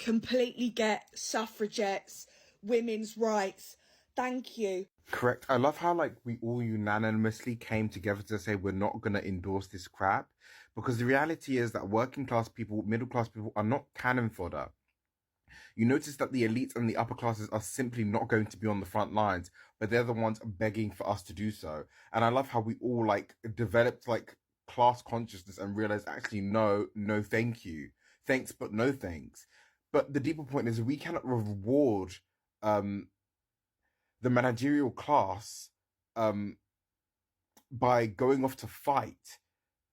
completely get suffragettes, women's rights. Thank you. Correct. I love how we all unanimously came together to say we're not going to endorse this crap, because the reality is that working class people, middle class people are not cannon fodder. You notice that the elites and the upper classes are simply not going to be on the front lines, but they're the ones begging for us to do so. And I love how we all developed class consciousness and realized actually no thank you. Thanks but no thanks. But the deeper point is we cannot reward the managerial class by going off to fight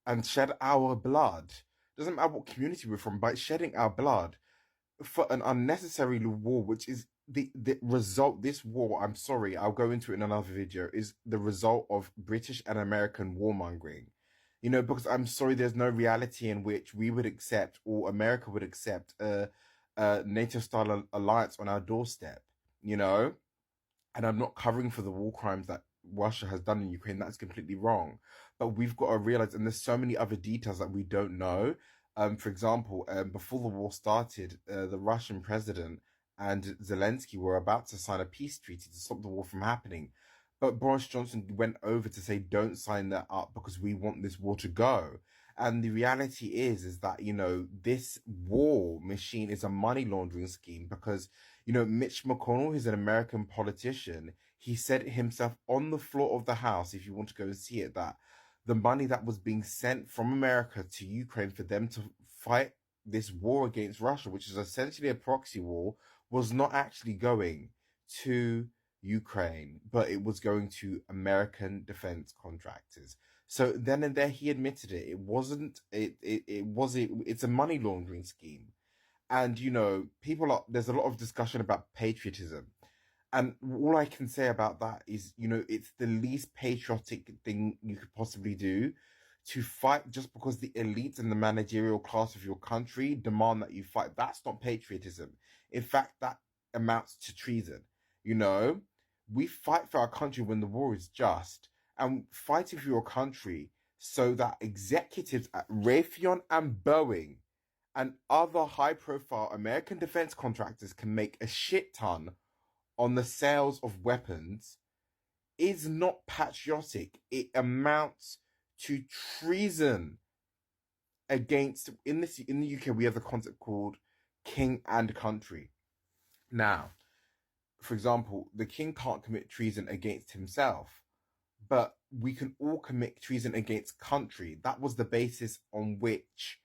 and shed our blood. Doesn't matter what community we're from, by shedding our blood for an unnecessary war, which is the result. This war, I'm sorry, I'll go into it in another video, is the result of British and American warmongering. Because I'm sorry, there's no reality in which we would accept, or America would accept, a NATO-style alliance on our doorstep. And I'm not covering for the war crimes that Russia has done in Ukraine. That's completely wrong. But we've got to realize, and there's so many other details that we don't know. For example, before the war started, the Russian president and Zelensky were about to sign a peace treaty to stop the war from happening. But Boris Johnson went over to say, don't sign that up because we want this war to go. And the reality is that, this war machine is a money laundering scheme because, Mitch McConnell, who's an American politician, he said himself on the floor of the House, if you want to go and see it, that the money that was being sent from America to Ukraine for them to fight this war against Russia, which is essentially a proxy war, was not actually going to Ukraine, but it was going to American defense contractors. So then and there he admitted it. It's a money laundering scheme. And, there's a lot of discussion about patriotism. And all I can say about that is, it's the least patriotic thing you could possibly do to fight just because the elites and the managerial class of your country demand that you fight. That's not patriotism. In fact, that amounts to treason. We fight for our country when the war is just, and fighting for your country so that executives at Raytheon and Boeing and other high-profile American defense contractors can make a shit ton on the sales of weapons is not patriotic. It amounts to treason against, in the UK, we have the concept called king and country. Now, for example, the king can't commit treason against himself, but we can all commit treason against country. That was the basis on which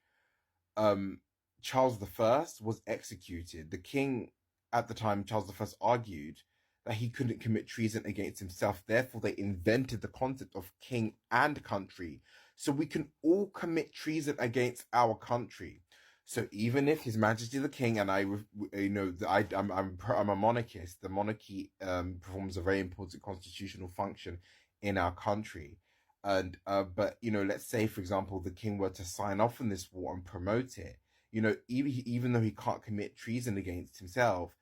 Charles I was executed. The king at the time, Charles I, argued that he couldn't commit treason against himself. Therefore, they invented the concept of king and country. So we can all commit treason against our country. So even if His Majesty the King, and I'm a monarchist, the monarchy performs a very important constitutional function in our country. And but let's say, for example, the king were to sign off on this war and promote it. Even though he can't commit treason against himself,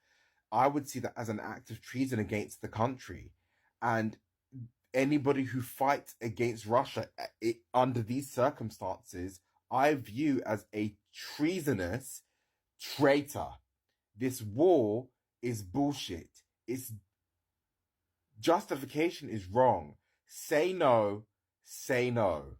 I would see that as an act of treason against the country. And anybody who fights against Russia under these circumstances, I view as a treasonous traitor. This war is bullshit. Its justification is wrong. Say no, say no.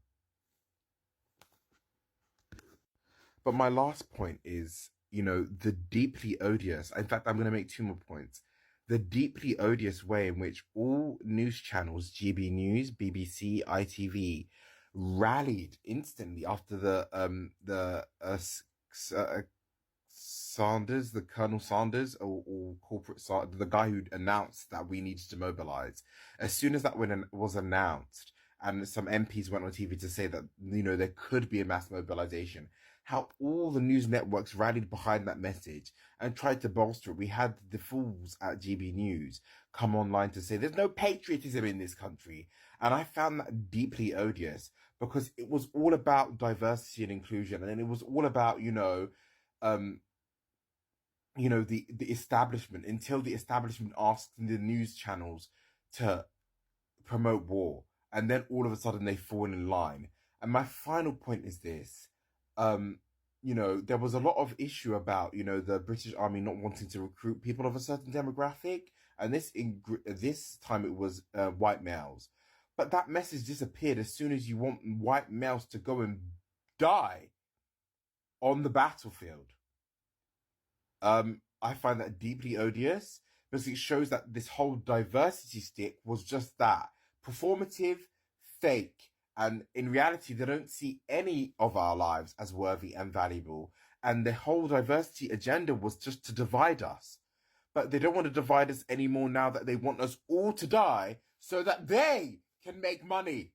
But my last point is, the deeply odious, in fact, I'm going to make two more points. The deeply odious way in which all news channels, GB News, BBC, ITV, rallied instantly after the Sanders, the Colonel Sanders, or corporate Sanders, the guy who announced that we needed to mobilize. As soon as that was announced, and some MPs went on TV to say that, there could be a mass mobilization, how all the news networks rallied behind that message and tried to bolster it. We had the fools at GB News come online to say there's no patriotism in this country. And I found that deeply odious because it was all about diversity and inclusion. And it was all about, the establishment, until the establishment asked the news channels to promote war. And then all of a sudden they fall in line. And my final point is this. there was a lot of issue about, the British Army not wanting to recruit people of a certain demographic, and this time it was white males. But that message disappeared as soon as you want white males to go and die on the battlefield. I find that deeply odious because it shows that this whole diversity stick was just that, performative, fake, and in reality, they don't see any of our lives as worthy and valuable. And the whole diversity agenda was just to divide us. But they don't want to divide us anymore now that they want us all to die so that they can make money.